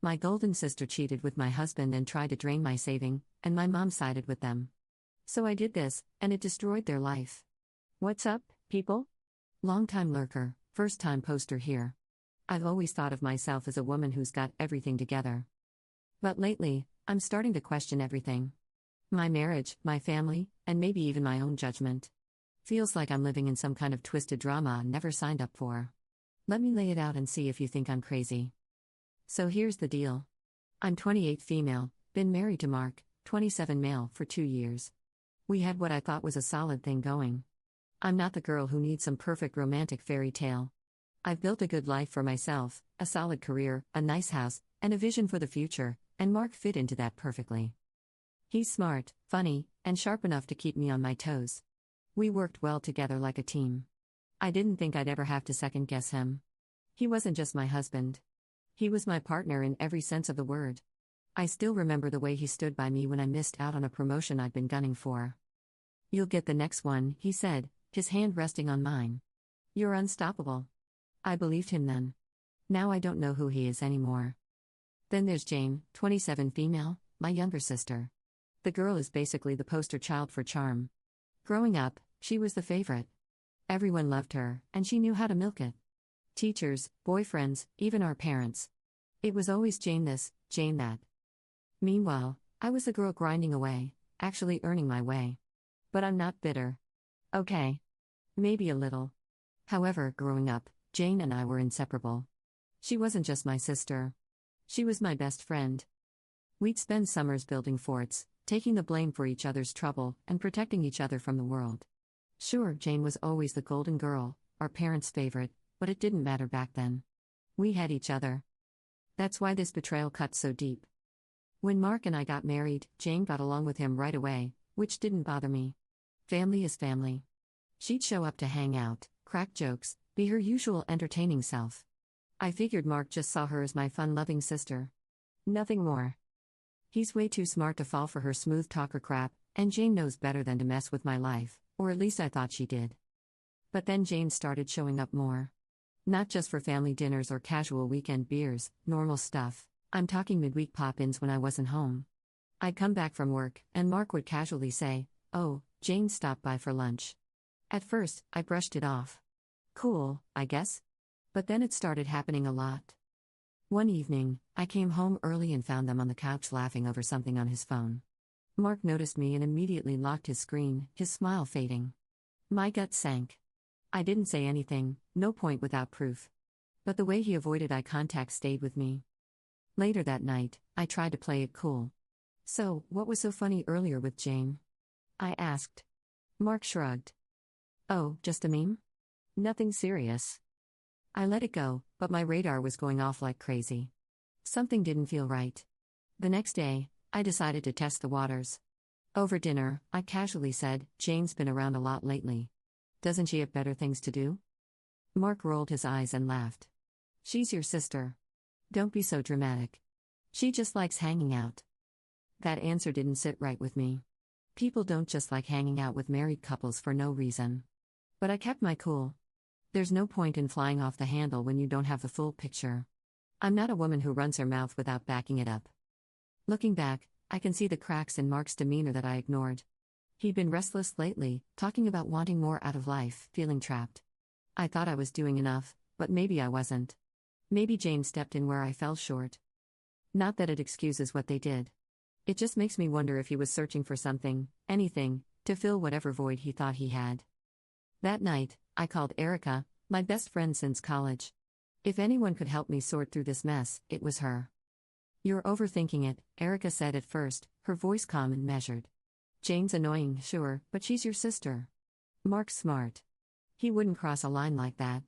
My golden sister cheated with my husband and tried to drain my saving, and my mom sided with them. So I did this, and it destroyed their life. What's up, people? Long-time lurker, first-time poster here. I've always thought of myself as a woman who's got everything together. But lately, I'm starting to question everything. My marriage, my family, and maybe even my own judgment. Feels like I'm living in some kind of twisted drama I never signed up for. Let me lay it out and see if you think I'm crazy. So here's the deal. I'm 28 female, been married to Mark, 27 male, for 2 years. We had what I thought was a solid thing going. I'm not the girl who needs some perfect romantic fairy tale. I've built a good life for myself, a solid career, a nice house, and a vision for the future, and Mark fit into that perfectly. He's smart, funny, and sharp enough to keep me on my toes. We worked well together like a team. I didn't think I'd ever have to second-guess him. He wasn't just my husband. He was my partner in every sense of the word. I still remember the way he stood by me when I missed out on a promotion I'd been gunning for. "You'll get the next one," he said, his hand resting on mine. "You're unstoppable." I believed him then. Now I don't know who he is anymore. Then there's Jane, 27 female, my younger sister. The girl is basically the poster child for charm. Growing up, she was the favorite. Everyone loved her, and she knew how to milk it. Teachers, boyfriends, even our parents. It was always Jane this, Jane that. Meanwhile, I was the girl grinding away, actually earning my way. But I'm not bitter. Okay. Maybe a little. However, growing up, Jane and I were inseparable. She wasn't just my sister. She was my best friend. We'd spend summers building forts, taking the blame for each other's trouble, and protecting each other from the world. Sure, Jane was always the golden girl, our parents' favorite, but it didn't matter back then. We had each other. That's why this betrayal cut so deep. When Mark and I got married, Jane got along with him right away, which didn't bother me. Family is family. She'd show up to hang out, crack jokes, be her usual entertaining self. I figured Mark just saw her as my fun-loving sister. Nothing more. He's way too smart to fall for her smooth talker crap, and Jane knows better than to mess with my life, or at least I thought she did. But then Jane started showing up more. Not just for family dinners or casual weekend beers, normal stuff. I'm talking midweek pop-ins when I wasn't home. I'd come back from work, and Mark would casually say, "Oh, Jane stopped by for lunch." At first, I brushed it off. Cool, I guess. But then it started happening a lot. One evening, I came home early and found them on the couch laughing over something on his phone. Mark noticed me and immediately locked his screen, his smile fading. My gut sank. I didn't say anything, no point without proof. But the way he avoided eye contact stayed with me. Later that night, I tried to play it cool. "So, what was so funny earlier with Jane?" I asked. Mark shrugged. "Oh, just a meme? Nothing serious." I let it go, but my radar was going off like crazy. Something didn't feel right. The next day, I decided to test the waters. Over dinner, I casually said, "Jane's been around a lot lately. Doesn't she have better things to do?" Mark rolled his eyes and laughed. "She's your sister. Don't be so dramatic. She just likes hanging out." That answer didn't sit right with me. People don't just like hanging out with married couples for no reason. But I kept my cool. There's no point in flying off the handle when you don't have the full picture. I'm not a woman who runs her mouth without backing it up. Looking back, I can see the cracks in Mark's demeanor that I ignored. He'd been restless lately, talking about wanting more out of life, feeling trapped. I thought I was doing enough, but maybe I wasn't. Maybe Jane stepped in where I fell short. Not that it excuses what they did. It just makes me wonder if he was searching for something, anything, to fill whatever void he thought he had. That night, I called Erica, my best friend since college. If anyone could help me sort through this mess, it was her. "You're overthinking it," Erica said at first, her voice calm and measured. "Jane's annoying, sure, but she's your sister. Mark's smart. He wouldn't cross a line like that."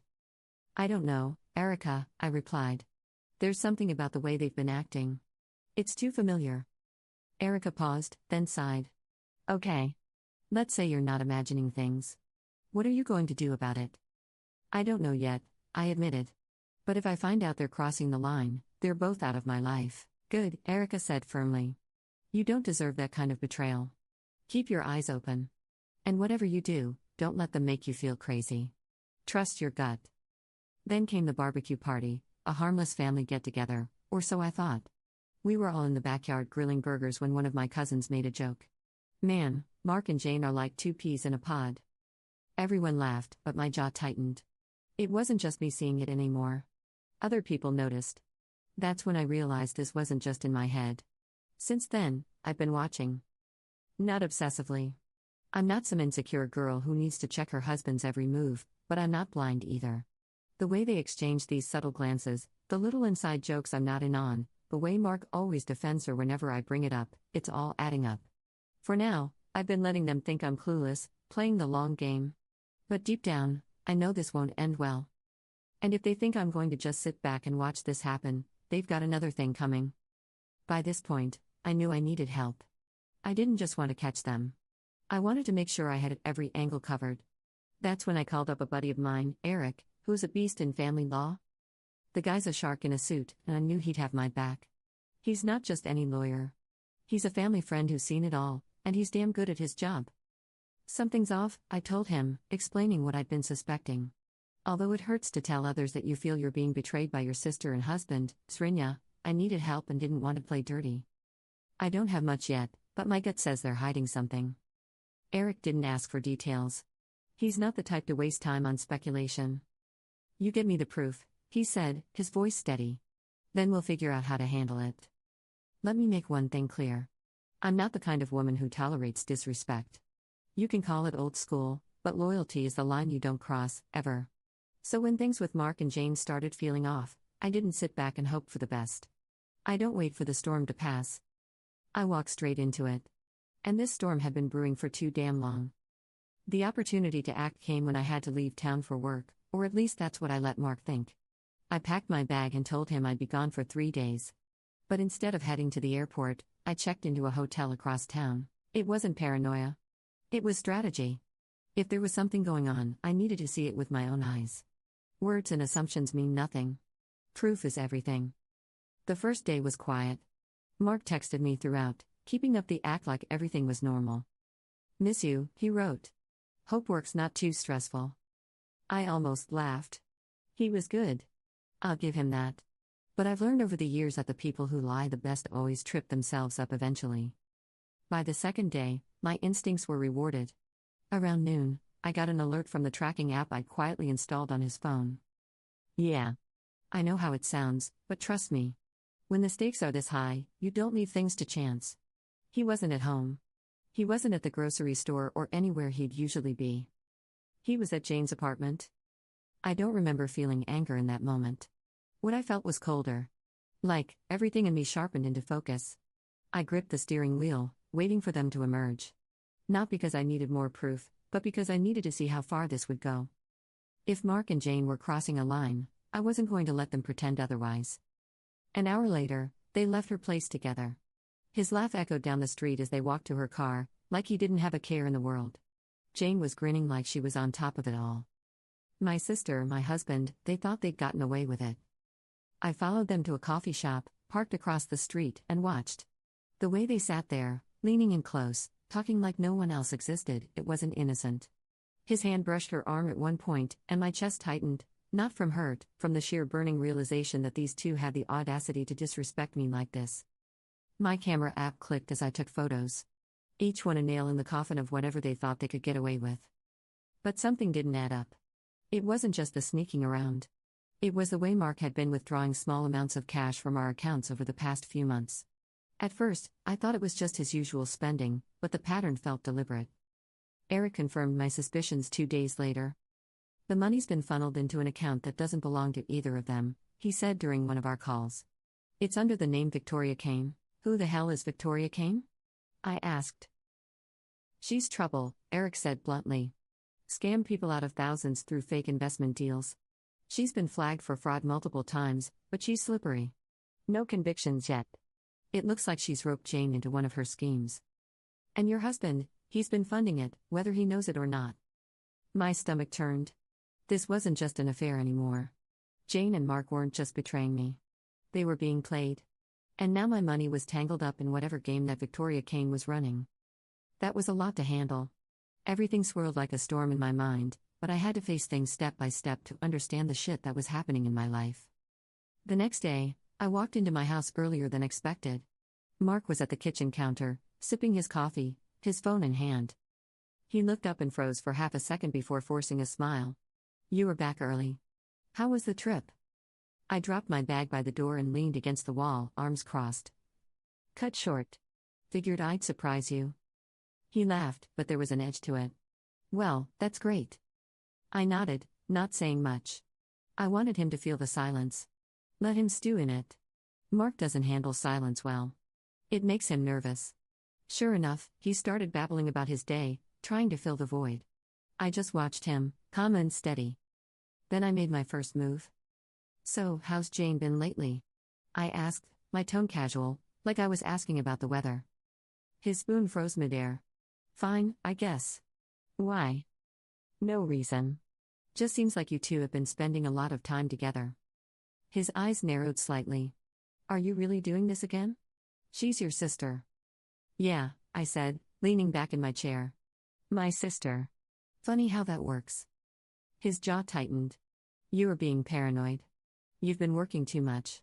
"I don't know, Erica," I replied. "There's something about the way they've been acting. It's too familiar." Erica paused, then sighed. "Okay. Let's say you're not imagining things. What are you going to do about it?" "I don't know yet," I admitted. "But if I find out they're crossing the line, they're both out of my life." "Good," Erica said firmly. "You don't deserve that kind of betrayal. Keep your eyes open. And whatever you do, don't let them make you feel crazy. Trust your gut." Then came the barbecue party, a harmless family get-together, Or so I thought. We were all in the backyard grilling burgers when one of my cousins made a joke. Man, Mark and Jane are like two peas in a pod. Everyone laughed, but my jaw tightened. It wasn't just me seeing it anymore. Other people noticed. That's when I realized this wasn't just in my head. Since then, I've been watching. Not obsessively. I'm not some insecure girl who needs to check her husband's every move, but I'm not blind either. The way they exchange these subtle glances, the little inside jokes I'm not in on, the way Mark always defends her whenever I bring it up, it's all adding up. For now, I've been letting them think I'm clueless, playing the long game. But deep down, I know this won't end well. And if they think I'm going to just sit back and watch this happen, they've got another thing coming. By this point, I knew I needed help. I didn't just want to catch them. I wanted to make sure I had every angle covered. That's when I called up a buddy of mine, Eric, who's a beast in family law. The guy's a shark in a suit, and I knew he'd have my back. He's not just any lawyer. He's a family friend who's seen it all, and he's damn good at his job. Something's off, I told him, explaining what I'd been suspecting. Although it hurts to tell others that you feel you're being betrayed by your sister and husband, Srinya, I needed help and didn't want to play dirty. I don't have much yet, but my gut says they're hiding something. Eric didn't ask for details. He's not the type to waste time on speculation. You get me the proof, he said, his voice steady. Then we'll figure out how to handle it. Let me make one thing clear. I'm not the kind of woman who tolerates disrespect. You can call it old school, but loyalty is the line you don't cross, ever. So when things with Mark and Jane started feeling off, I didn't sit back and hope for the best. I don't wait for the storm to pass. I walk straight into it. And this storm had been brewing for too damn long. The opportunity to act came when I had to leave town for work, or at least that's what I let Mark think. I packed my bag and told him I'd be gone for 3 days. But instead of heading to the airport, I checked into a hotel across town. It wasn't paranoia. It was strategy. If there was something going on, I needed to see it with my own eyes. Words and assumptions mean nothing. Proof is everything. The first day was quiet. Mark texted me throughout, keeping up the act like everything was normal. Miss you, he wrote. Hope work's not too stressful. I almost laughed. He was good. I'll give him that. But I've learned over the years that the people who lie the best always trip themselves up eventually. By the second day, my instincts were rewarded. Around noon, I got an alert from the tracking app I'd quietly installed on his phone. Yeah. I know how it sounds, but trust me. When the stakes are this high, you don't leave things to chance. He wasn't at home. He wasn't at the grocery store or anywhere he'd usually be. He was at Jane's apartment. I don't remember feeling anger in that moment. What I felt was colder. Like, everything in me sharpened into focus. I gripped the steering wheel, waiting for them to emerge. Not because I needed more proof, but because I needed to see how far this would go. If Mark and Jane were crossing a line, I wasn't going to let them pretend otherwise. An hour later, they left her place together. His laugh echoed down the street as they walked to her car, like he didn't have a care in the world. Jane was grinning like she was on top of it all. My sister, my husband, they thought they'd gotten away with it. I followed them to a coffee shop, parked across the street, and watched. The way they sat there, leaning in close, talking like no one else existed, it wasn't innocent. His hand brushed her arm at one point, and my chest tightened, not from hurt, from the sheer burning realization that these two had the audacity to disrespect me like this. My camera app clicked as I took photos. Each one a nail in the coffin of whatever they thought they could get away with. But something didn't add up. It wasn't just the sneaking around. It was the way Mark had been withdrawing small amounts of cash from our accounts over the past few months. At first, I thought it was just his usual spending, but the pattern felt deliberate. Eric confirmed my suspicions 2 days later. The money's been funneled into an account that doesn't belong to either of them, he said during one of our calls. It's under the name Victoria Kane. Who the hell is Victoria Kane? I asked. She's trouble, Eric said bluntly. Scammed people out of thousands through fake investment deals. She's been flagged for fraud multiple times, but she's slippery. No convictions yet. It looks like she's roped Jane into one of her schemes. And your husband, he's been funding it, whether he knows it or not. My stomach turned. This wasn't just an affair anymore. Jane and Mark weren't just betraying me. They were being played. And now my money was tangled up in whatever game that Victoria Kane was running. That was a lot to handle. Everything swirled like a storm in my mind, but I had to face things step by step to understand the shit that was happening in my life. The next day, I walked into my house earlier than expected. Mark was at the kitchen counter, sipping his coffee, his phone in hand. He looked up and froze for half a second before forcing a smile. "You were back early. How was the trip?" I dropped my bag by the door and leaned against the wall, arms crossed. "Cut short. Figured I'd surprise you." He laughed, but there was an edge to it. "Well, that's great." I nodded, not saying much. I wanted him to feel the silence. Let him stew in it. Mark doesn't handle silence well. It makes him nervous. Sure enough, he started babbling about his day, trying to fill the void. I just watched him, calm and steady. Then I made my first move. "So, how's Jane been lately?" I asked, my tone casual, like I was asking about the weather. His spoon froze midair. "Fine, I guess." "Why?" "No reason. Just seems like you two have been spending a lot of time together." His eyes narrowed slightly. "Are you really doing this again?" "She's your sister." "Yeah," I said, leaning back in my chair. "My sister. Funny how that works." His jaw tightened. "You are being paranoid. You've been working too much.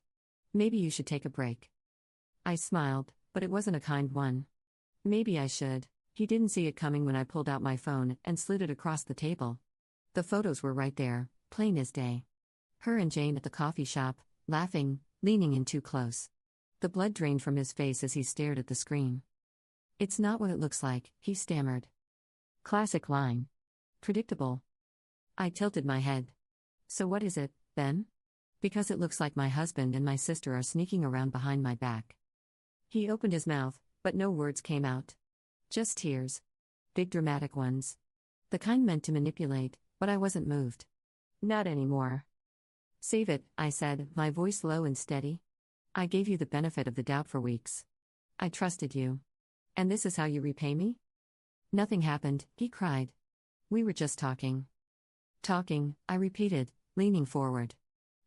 Maybe you should take a break." I smiled, but it wasn't a kind one. "Maybe I should." He didn't see it coming when I pulled out my phone and slid it across the table. The photos were right there, plain as day. Her and Jane at the coffee shop, laughing, leaning in too close. The blood drained from his face as he stared at the screen. "It's not what it looks like," he stammered. Classic line. Predictable. I tilted my head. "So what is it, then?" "Because it looks like my husband and my sister are sneaking around behind my back." He opened his mouth, but no words came out. Just tears. Big dramatic ones. The kind meant to manipulate, but I wasn't moved. "Not anymore." "Save it," I said, my voice low and steady. "I gave you the benefit of the doubt for weeks. I trusted you. And this is how you repay me?" "Nothing happened," he cried. "We were just talking." "Talking," I repeated, leaning forward.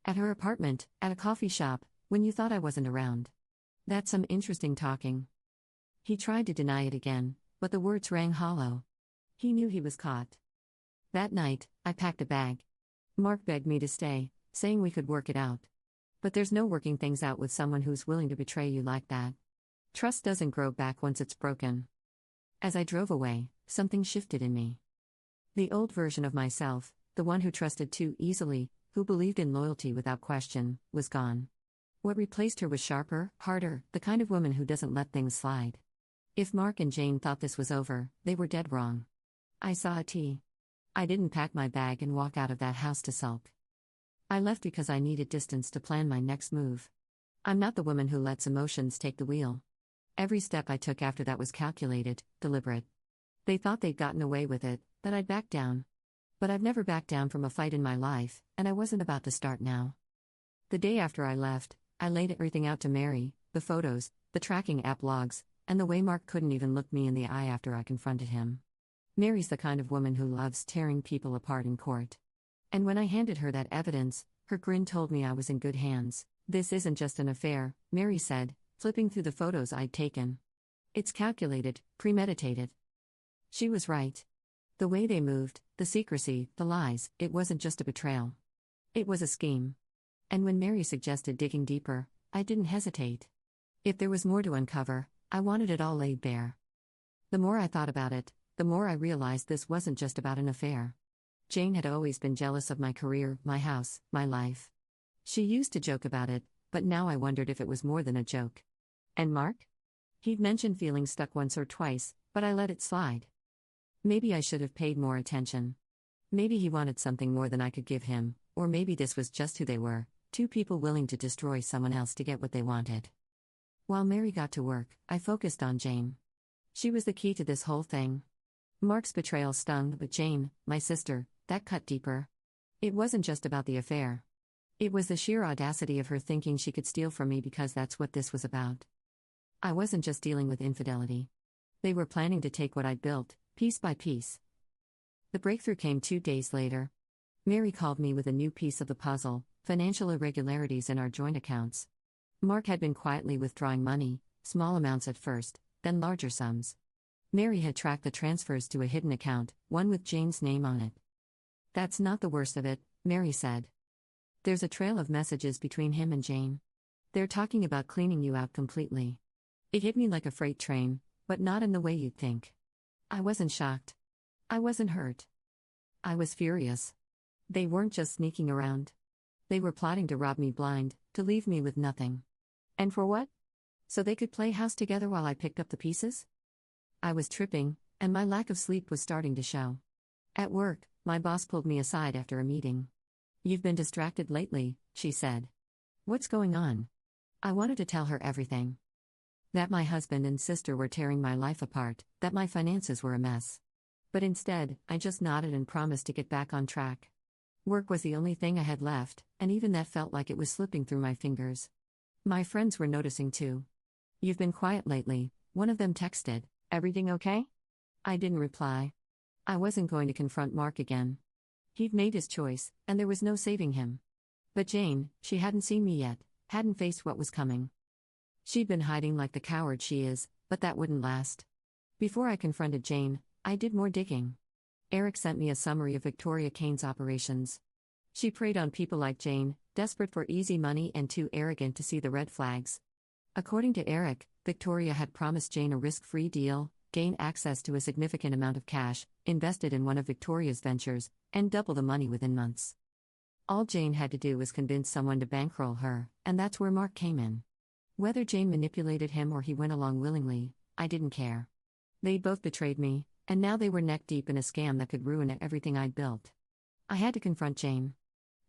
"At her apartment, at a coffee shop, when you thought I wasn't around. That's some interesting talking." He tried to deny it again, but the words rang hollow. He knew he was caught. That night, I packed a bag. Mark begged me to stay, saying we could work it out. But there's no working things out with someone who's willing to betray you like that. Trust doesn't grow back once it's broken. As I drove away, something shifted in me. The old version of myself, the one who trusted too easily, who believed in loyalty without question, was gone. What replaced her was sharper, harder, the kind of woman who doesn't let things slide. If Mark and Jane thought this was over, they were dead wrong. I saw a T. I didn't pack my bag and walk out of that house to sulk. I left because I needed distance to plan my next move. I'm not the woman who lets emotions take the wheel. Every step I took after that was calculated, deliberate. They thought they'd gotten away with it, that I'd back down. But I've never backed down from a fight in my life, and I wasn't about to start now. The day after I left, I laid everything out to Mary, the photos, the tracking app logs, and the way Mark couldn't even look me in the eye after I confronted him. Mary's the kind of woman who loves tearing people apart in court. And when I handed her that evidence, her grin told me I was in good hands. "This isn't just an affair," Mary said, flipping through the photos I'd taken. "It's calculated, premeditated." She was right. The way they moved, the secrecy, the lies, it wasn't just a betrayal. It was a scheme. And when Mary suggested digging deeper, I didn't hesitate. If there was more to uncover, I wanted it all laid bare. The more I thought about it, the more I realized this wasn't just about an affair. Jane had always been jealous of my career, my house, my life. She used to joke about it, but now I wondered if it was more than a joke. And Mark? He'd mentioned feeling stuck once or twice, but I let it slide. Maybe I should have paid more attention. Maybe he wanted something more than I could give him, or maybe this was just who they were, two people willing to destroy someone else to get what they wanted. While Mary got to work, I focused on Jane. She was the key to this whole thing. Mark's betrayal stung, but Jane, my sister, that cut deeper. It wasn't just about the affair. It was the sheer audacity of her thinking she could steal from me because that's what this was about. I wasn't just dealing with infidelity. They were planning to take what I'd built, piece by piece. The breakthrough came 2 days later. Mary called me with a new piece of the puzzle: financial irregularities in our joint accounts. Mark had been quietly withdrawing money, small amounts at first, then larger sums. Mary had tracked the transfers to a hidden account, one with Jane's name on it. "That's not the worst of it," Mary said. "There's a trail of messages between him and Jane. They're talking about cleaning you out completely. It hit me like a freight train, but not in the way you'd think. I wasn't shocked. I wasn't hurt. I was furious. They weren't just sneaking around. They were plotting to rob me blind, to leave me with nothing. And for what? So they could play house together while I picked up the pieces? I was tripping, and my lack of sleep was starting to show. At work, my boss pulled me aside after a meeting. "You've been distracted lately," she said. "What's going on?" I wanted to tell her everything. That my husband and sister were tearing my life apart, that my finances were a mess. But instead, I just nodded and promised to get back on track. Work was the only thing I had left, and even that felt like it was slipping through my fingers. My friends were noticing too. "You've been quiet lately," one of them texted. "Everything okay?" I didn't reply. I wasn't going to confront Mark again. He'd made his choice, and there was no saving him. But Jane, she hadn't seen me yet, hadn't faced what was coming. She'd been hiding like the coward she is, but that wouldn't last. Before I confronted Jane, I did more digging. Eric sent me a summary of Victoria Kane's operations. She preyed on people like Jane, desperate for easy money and too arrogant to see the red flags. According to Eric, Victoria had promised Jane a risk-free deal, gain access to a significant amount of cash, invested in one of Victoria's ventures, and double the money within months. All Jane had to do was convince someone to bankroll her, and that's where Mark came in. Whether Jane manipulated him or he went along willingly, I didn't care. They'd both betrayed me, and now they were neck-deep in a scam that could ruin everything I'd built. I had to confront Jane.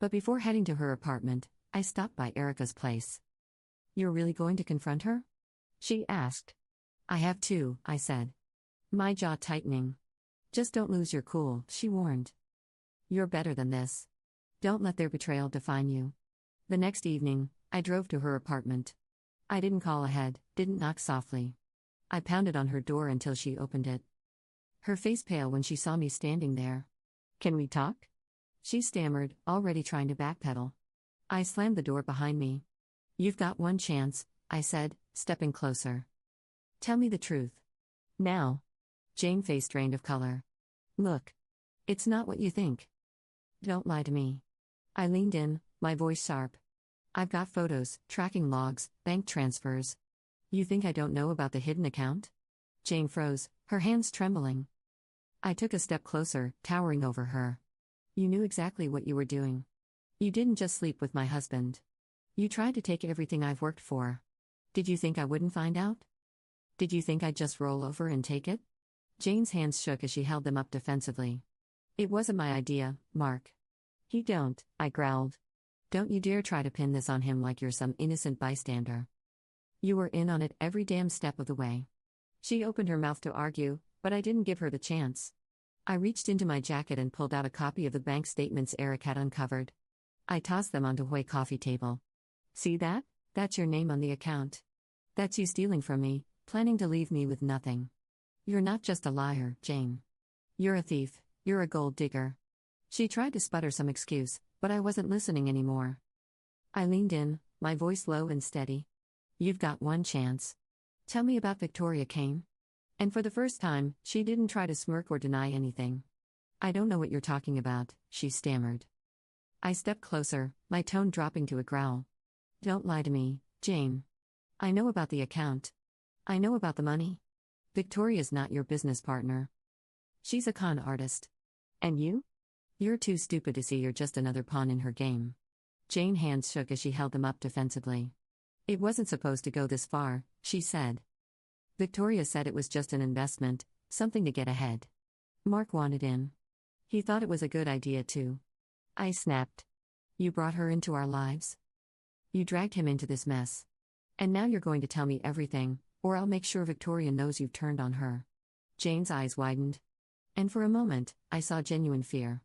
But before heading to her apartment, I stopped by Erica's place. "You're really going to confront her?" she asked. "I have to," I said. My jaw tightening. "Just don't lose your cool," she warned. "You're better than this. Don't let their betrayal define you." The next evening, I drove to her apartment. I didn't call ahead, didn't knock softly. I pounded on her door until she opened it. Her face pale when she saw me standing there. "Can we talk?" she stammered, already trying to backpedal. I slammed the door behind me. "You've got one chance," I said, stepping closer. "Tell me the truth. Now." Jane's face drained of color. "Look. It's not what you think. Don't lie to me." I leaned in, my voice sharp. "I've got photos, tracking logs, bank transfers. You think I don't know about the hidden account?" Jane froze, her hands trembling. I took a step closer, towering over her. "You knew exactly what you were doing. You didn't just sleep with my husband. You tried to take everything I've worked for. Did you think I wouldn't find out? Did you think I'd just roll over and take it?" Jane's hands shook as she held them up defensively. "It wasn't my idea, Mark." "He don't," I growled. "Don't you dare try to pin this on him like you're some innocent bystander. You were in on it every damn step of the way." She opened her mouth to argue, but I didn't give her the chance. I reached into my jacket and pulled out a copy of the bank statements Eric had uncovered. I tossed them onto Huey's coffee table. "See that? That's your name on the account. That's you stealing from me, planning to leave me with nothing. You're not just a liar, Jane. You're a thief, you're a gold digger." She tried to sputter some excuse, but I wasn't listening anymore. I leaned in, my voice low and steady. "You've got one chance. Tell me about Victoria Kane." And for the first time, she didn't try to smirk or deny anything. "I don't know what you're talking about," she stammered. I stepped closer, my tone dropping to a growl. "Don't lie to me, Jane. I know about the account. I know about the money. Victoria's not your business partner. She's a con artist. And you? You're too stupid to see you're just another pawn in her game." Jane's hands shook as she held them up defensively. "It wasn't supposed to go this far," she said. "Victoria said it was just an investment, something to get ahead. Mark wanted in. He thought it was a good idea too." I snapped. "You brought her into our lives. You dragged him into this mess. And now you're going to tell me everything, or I'll make sure Victoria knows you've turned on her." Jane's eyes widened. And for a moment, I saw genuine fear.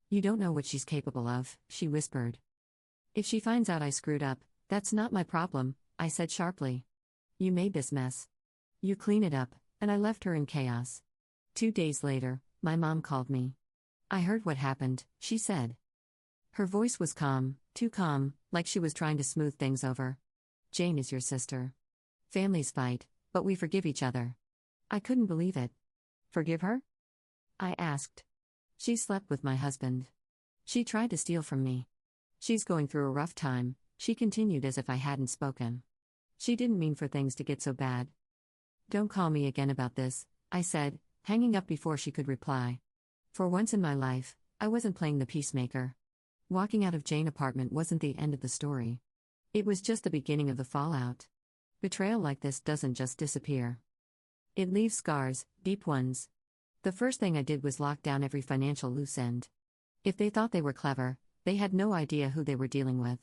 "You don't know what she's capable of," she whispered. "If she finds out I screwed up, that's not my problem," I said sharply. "You made this mess. You clean it up, and I left her in chaos." 2 days later, my mom called me. "I heard what happened," she said. Her voice was calm, too calm, like she was trying to smooth things over. "Jane is your sister. Families fight, but we forgive each other." I couldn't believe it. "Forgive her?" I asked. "She slept with my husband. She tried to steal from me. She's going through a rough time, She continued as if I hadn't spoken. She didn't mean for things to get so bad. Don't call me again about this, I said, hanging up before she could reply. For once in my life, I wasn't playing the peacemaker. Walking out of Jane's apartment wasn't the end of the story. It was just the beginning of the fallout. Betrayal like this doesn't just disappear. It leaves scars, deep ones. The first thing I did was lock down every financial loose end. If they thought they were clever, they had no idea who they were dealing with.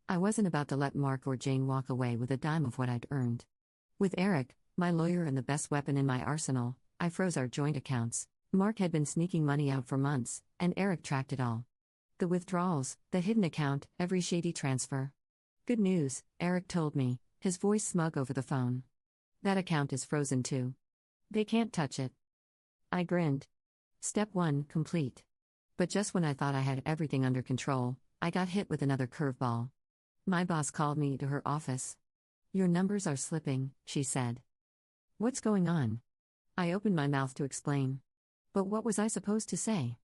I wasn't about to let Mark or Jane walk away with a dime of what I'd earned. With Eric, my lawyer and the best weapon in my arsenal, I froze our joint accounts. Mark had been sneaking money out for months, and Eric tracked it all. The withdrawals, the hidden account, every shady transfer. Good news, Eric told me, his voice smug over the phone. That account is frozen too. They can't touch it. I grinned. Step 1, complete. But just when I thought I had everything under control, I got hit with another curveball. My boss called me to her office. Your numbers are slipping, she said. What's going on? I opened my mouth to explain. But what was I supposed to say?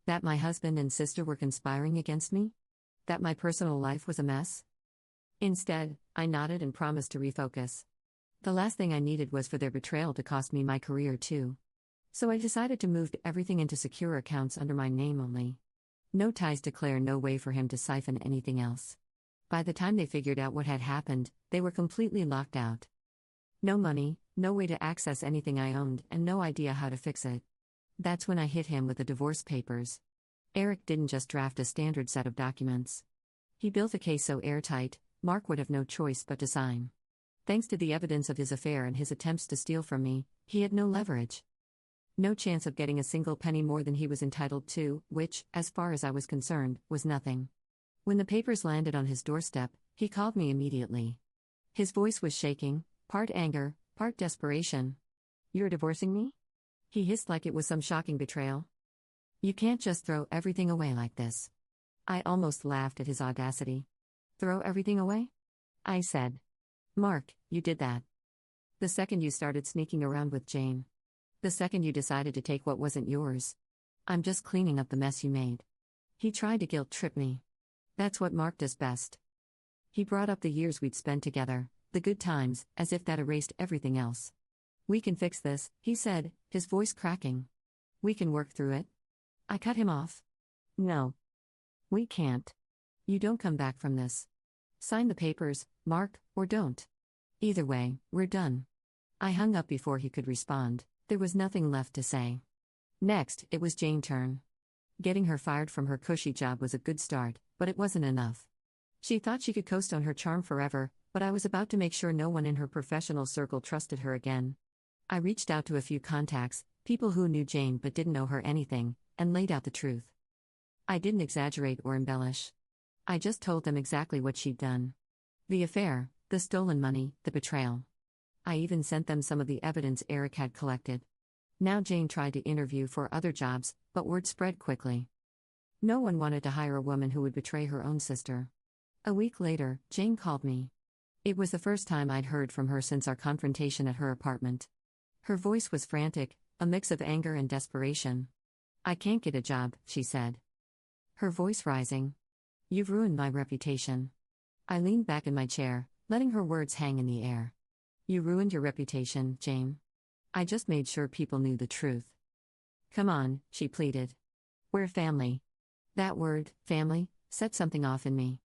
That my husband and sister were conspiring against me? That my personal life was a mess? Instead, I nodded and promised to refocus. The last thing I needed was for their betrayal to cost me my career too. So I decided to move everything into secure accounts under my name only. No ties to Claire, no way for him to siphon anything else. By the time they figured out what had happened, they were completely locked out. No money, no way to access anything I owned, and no idea how to fix it. That's when I hit him with the divorce papers. Eric didn't just draft a standard set of documents. He built a case so airtight, Mark would have no choice but to sign. Thanks to the evidence of his affair and his attempts to steal from me, he had no leverage. No chance of getting a single penny more than he was entitled to, which, as far as I was concerned, was nothing. When the papers landed on his doorstep, he called me immediately. His voice was shaking, part anger, part desperation. You're divorcing me? He hissed like it was some shocking betrayal. You can't just throw everything away like this. I almost laughed at his audacity. Throw everything away? I said. Mark, you did that. The second you started sneaking around with Jane. The second you decided to take what wasn't yours. I'm just cleaning up the mess you made. He tried to guilt-trip me. That's what Mark does best. He brought up the years we'd spent together, the good times, as if that erased everything else. We can fix this, he said, his voice cracking. We can work through it. I cut him off. No. We can't. You don't come back from this. Sign the papers, Mark, or don't. Either way, we're done. I hung up before he could respond. There was nothing left to say. Next, it was Jane's turn. Getting her fired from her cushy job was a good start, but it wasn't enough. She thought she could coast on her charm forever, but I was about to make sure no one in her professional circle trusted her again. I reached out to a few contacts, people who knew Jane but didn't know her anything, and laid out the truth. I didn't exaggerate or embellish. I just told them exactly what she'd done. The affair, the stolen money, the betrayal. I even sent them some of the evidence Eric had collected. Now Jane tried to interview for other jobs, but word spread quickly. No one wanted to hire a woman who would betray her own sister. A week later, Jane called me. It was the first time I'd heard from her since our confrontation at her apartment. Her voice was frantic, a mix of anger and desperation. I can't get a job, she said. Her voice rising. You've ruined my reputation. I leaned back in my chair, letting her words hang in the air. You ruined your reputation, Jane. I just made sure people knew the truth. Come on, she pleaded. We're family. That word, family, set something off in me.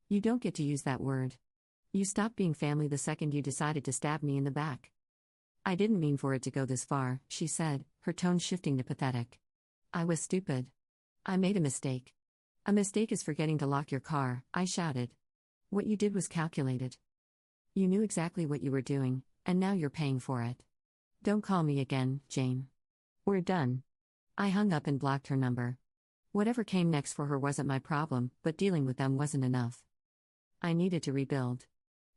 You don't get to use that word. You stopped being family the second you decided to stab me in the back. I didn't mean for it to go this far, she said, her tone shifting to pathetic. I was stupid. I made a mistake. A mistake is forgetting to lock your car, I shouted. What you did was calculated. You knew exactly what you were doing, and now you're paying for it. Don't call me again, Jane. We're done. I hung up and blocked her number. Whatever came next for her wasn't my problem, but dealing with them wasn't enough. I needed to rebuild.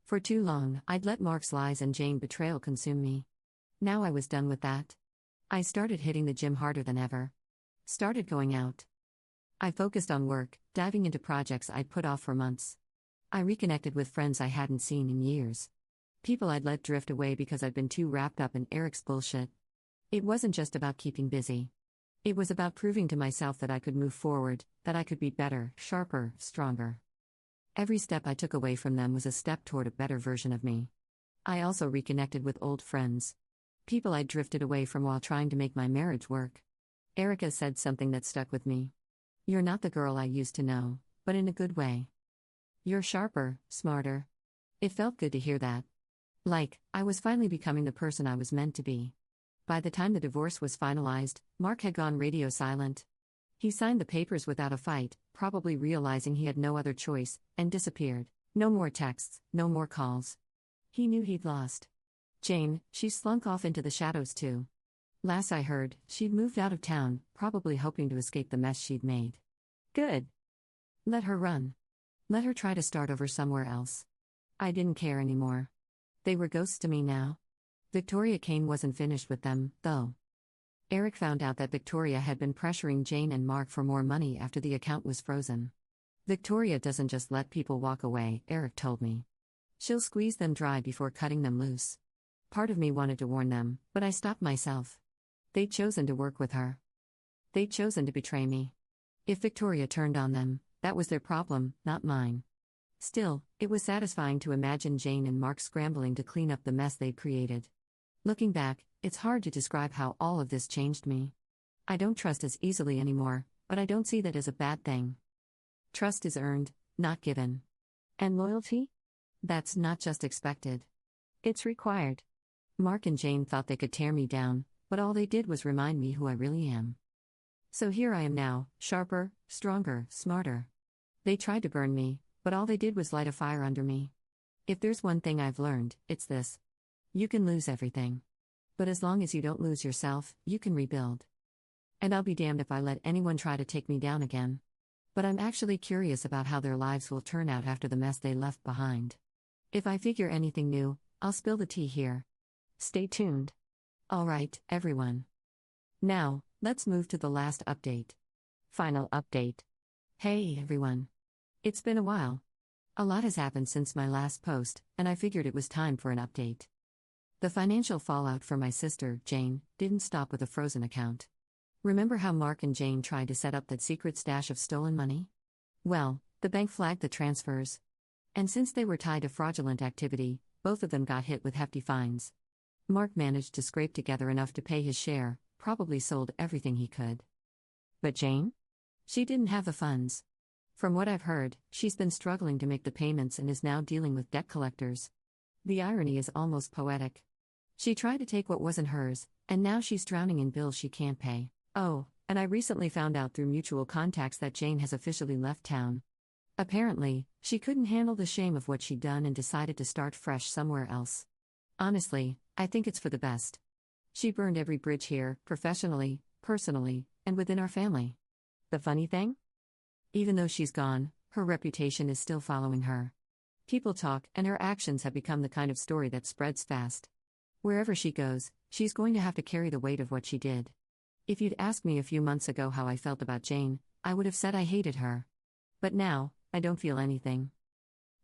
For too long, I'd let Mark's lies and Jane's betrayal consume me. Now I was done with that. I started hitting the gym harder than ever. Started going out. I focused on work, diving into projects I'd put off for months. I reconnected with friends I hadn't seen in years. People I'd let drift away because I'd been too wrapped up in Eric's bullshit. It wasn't just about keeping busy. It was about proving to myself that I could move forward, that I could be better, sharper, stronger. Every step I took away from them was a step toward a better version of me. I also reconnected with old friends. People I'd drifted away from while trying to make my marriage work. Erica said something that stuck with me. "You're not the girl I used to know, but in a good way. You're sharper, smarter." It felt good to hear that. Like, I was finally becoming the person I was meant to be. By the time the divorce was finalized, Mark had gone radio silent. He signed the papers without a fight, probably realizing he had no other choice, and disappeared. No more texts, no more calls. He knew he'd lost. Jane, she slunk off into the shadows too. Last I heard, she'd moved out of town, probably hoping to escape the mess she'd made. Good. Let her run. Let her try to start over somewhere else. I didn't care anymore. They were ghosts to me now. Victoria Kane wasn't finished with them, though. Eric found out that Victoria had been pressuring Jane and Mark for more money after the account was frozen. Victoria doesn't just let people walk away, Eric told me. She'll squeeze them dry before cutting them loose. Part of me wanted to warn them, but I stopped myself. They'd chosen to work with her. They'd chosen to betray me. If Victoria turned on them, that was their problem, not mine. Still, it was satisfying to imagine Jane and Mark scrambling to clean up the mess they'd created. Looking back, it's hard to describe how all of this changed me. I don't trust as easily anymore, but I don't see that as a bad thing. Trust is earned, not given. And loyalty? That's not just expected. It's required. Mark and Jane thought they could tear me down, but all they did was remind me who I really am. So here I am now, sharper, stronger, smarter. They tried to burn me, but all they did was light a fire under me. If there's one thing I've learned, it's this. You can lose everything. But as long as you don't lose yourself, you can rebuild. And I'll be damned if I let anyone try to take me down again. But I'm actually curious about how their lives will turn out after the mess they left behind. If I figure anything new, I'll spill the tea here. Stay tuned. Alright, everyone. Now, let's move to the last update. Final update. Hey, everyone. It's been a while. A lot has happened since my last post, and I figured it was time for an update. The financial fallout for my sister, Jane, didn't stop with a frozen account. Remember how Mark and Jane tried to set up that secret stash of stolen money? Well, the bank flagged the transfers. And since they were tied to fraudulent activity, both of them got hit with hefty fines. Mark managed to scrape together enough to pay his share, probably sold everything he could. But Jane? She didn't have the funds. From what I've heard, she's been struggling to make the payments and is now dealing with debt collectors. The irony is almost poetic. She tried to take what wasn't hers, and now she's drowning in bills she can't pay. Oh, and I recently found out through mutual contacts that Jane has officially left town. Apparently, she couldn't handle the shame of what she'd done and decided to start fresh somewhere else. Honestly, I think it's for the best. She burned every bridge here, professionally, personally, and within our family. The funny thing? Even though she's gone, her reputation is still following her. People talk, and her actions have become the kind of story that spreads fast. Wherever she goes, she's going to have to carry the weight of what she did. If you'd asked me a few months ago how I felt about Jane, I would have said I hated her. But now, I don't feel anything.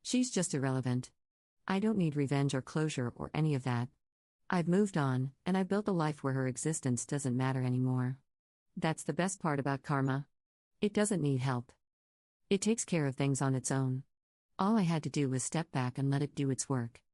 She's just irrelevant. I don't need revenge or closure or any of that. I've moved on, and I've built a life where her existence doesn't matter anymore. That's the best part about karma. It doesn't need help. It takes care of things on its own. All I had to do was step back and let it do its work.